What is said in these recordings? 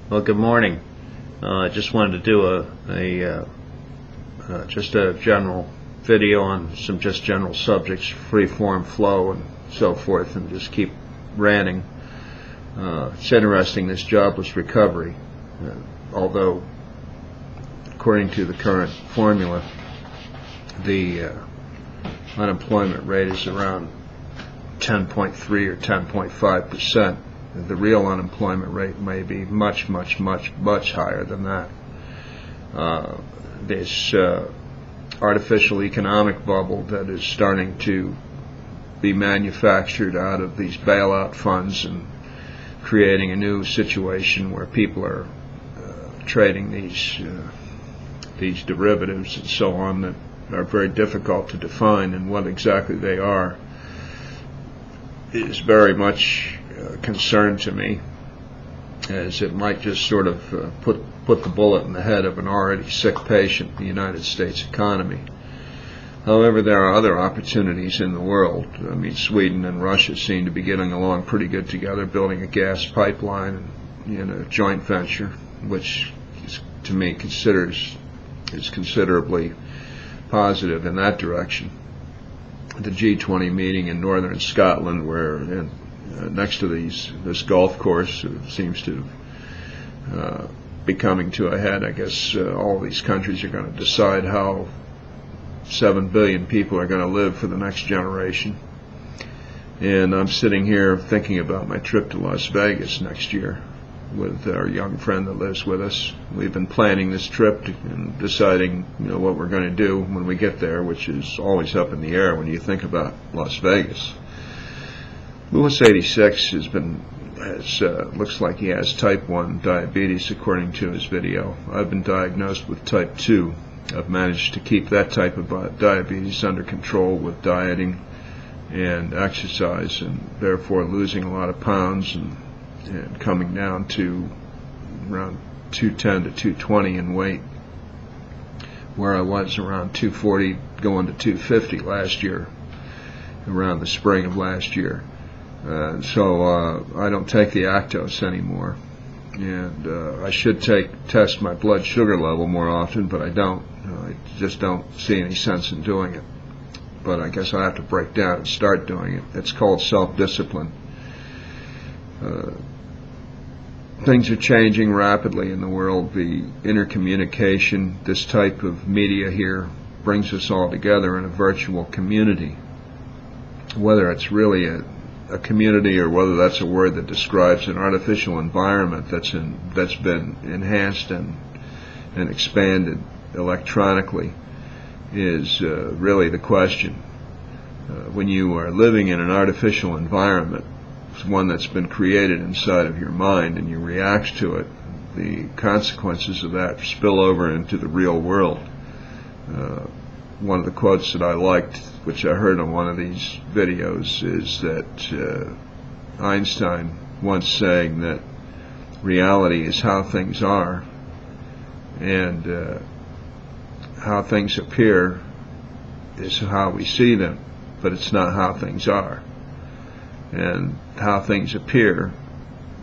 Well, good morning. I just wanted to do just a general video on some just general subjects, free form flow and so forth, and just keep ranting. It's interesting, this jobless recovery, although according to the current formula, the unemployment rate is around 10.3 or 10.5%. The real unemployment rate may be much higher than that. This artificial economic bubble that is starting to be manufactured out of these bailout funds and creating a new situation where people are trading these derivatives and so on that are very difficult to define, and what exactly they are is very much concern to me, as it might just sort of put the bullet in the head of an already sick patient in the United States economy. However, there are other opportunities in the world. I mean, Sweden and Russia seem to be getting along pretty good together, building a gas pipeline in a joint venture, which is, to me, is considerably positive in that direction. The G20 meeting in northern Scotland, where next to this golf course seems to be coming to a head. I guess all these countries are going to decide how 7 billion people are going to live for the next generation. And I'm sitting here thinking about my trip to Las Vegas next year with our young friend that lives with us. We've been planning this trip and deciding, what we're going to do when we get there, which is always up in the air when you think about Las Vegas. Louis 86 looks like he has type 1 diabetes according to his video. I've been diagnosed with type 2. I've managed to keep that type of diabetes under control with dieting and exercise, and therefore losing a lot of pounds and coming down to around 210 to 220 in weight, where I was around 240 going to 250 last year, around the spring of last year. So I don't take the Actos anymore, and I should test my blood sugar level more often, but I don't. I just don't see any sense in doing it. But I guess I have to break down and start doing it. It's called self-discipline. Things are changing rapidly in the world. The intercommunication, this type of media here, brings us all together in a virtual community. Whether it's really a community or whether that's a word that describes an artificial environment that's been enhanced and expanded electronically is really the question. When you are living in an artificial environment, one that's been created inside of your mind, and you react to it, the consequences of that spill over into the real world. One of the quotes that I liked, which I heard on one of these videos, is that Einstein once saying that reality is how things are, and how things appear is how we see them, but it's not how things are. And how things appear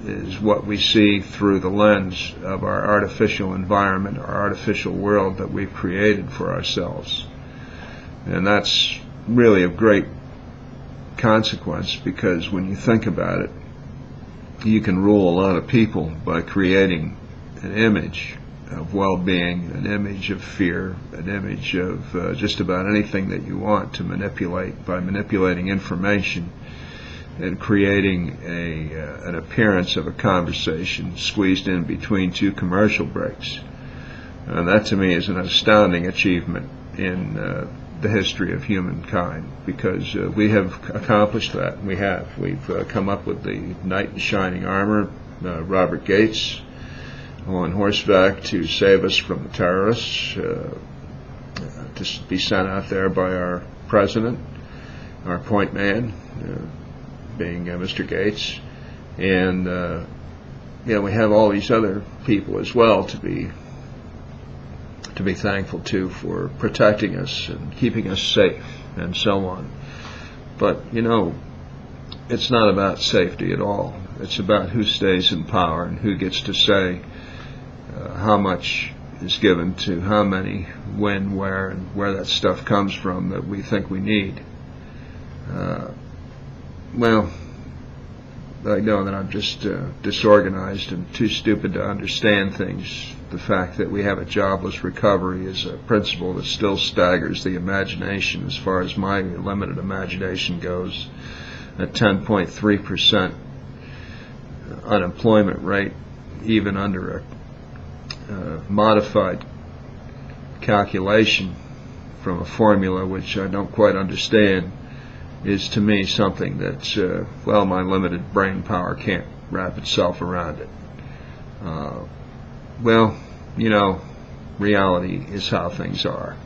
is what we see through the lens of our artificial environment, our artificial world that we've created for ourselves. And that's really of great consequence, because when you think about it, you can rule a lot of people by creating an image of well-being, an image of fear, an image of just about anything that you want to manipulate, by manipulating information and creating an appearance of a conversation squeezed in between two commercial breaks. And that, to me, is an astounding achievement in the history of humankind, because we have accomplished that. We've come up with the knight in shining armor, Robert Gates, on horseback to save us from the terrorists, to be sent out there by our president, our point man, being Mr. Gates, and we have all these other people as well to be thankful to for protecting us and keeping us safe and so on. But it's not about safety at all. It's about who stays in power and who gets to say how much is given to how many, when, where, and where that stuff comes from that we think we need. Well, I know that I'm just disorganized and too stupid to understand things. The fact that we have a jobless recovery is a principle that still staggers the imagination as far as my limited imagination goes. A 10.3% unemployment rate, even under a modified calculation from a formula which I don't quite understand, is to me something that, well, my limited brain power can't wrap itself around it. Well, reality is how things are.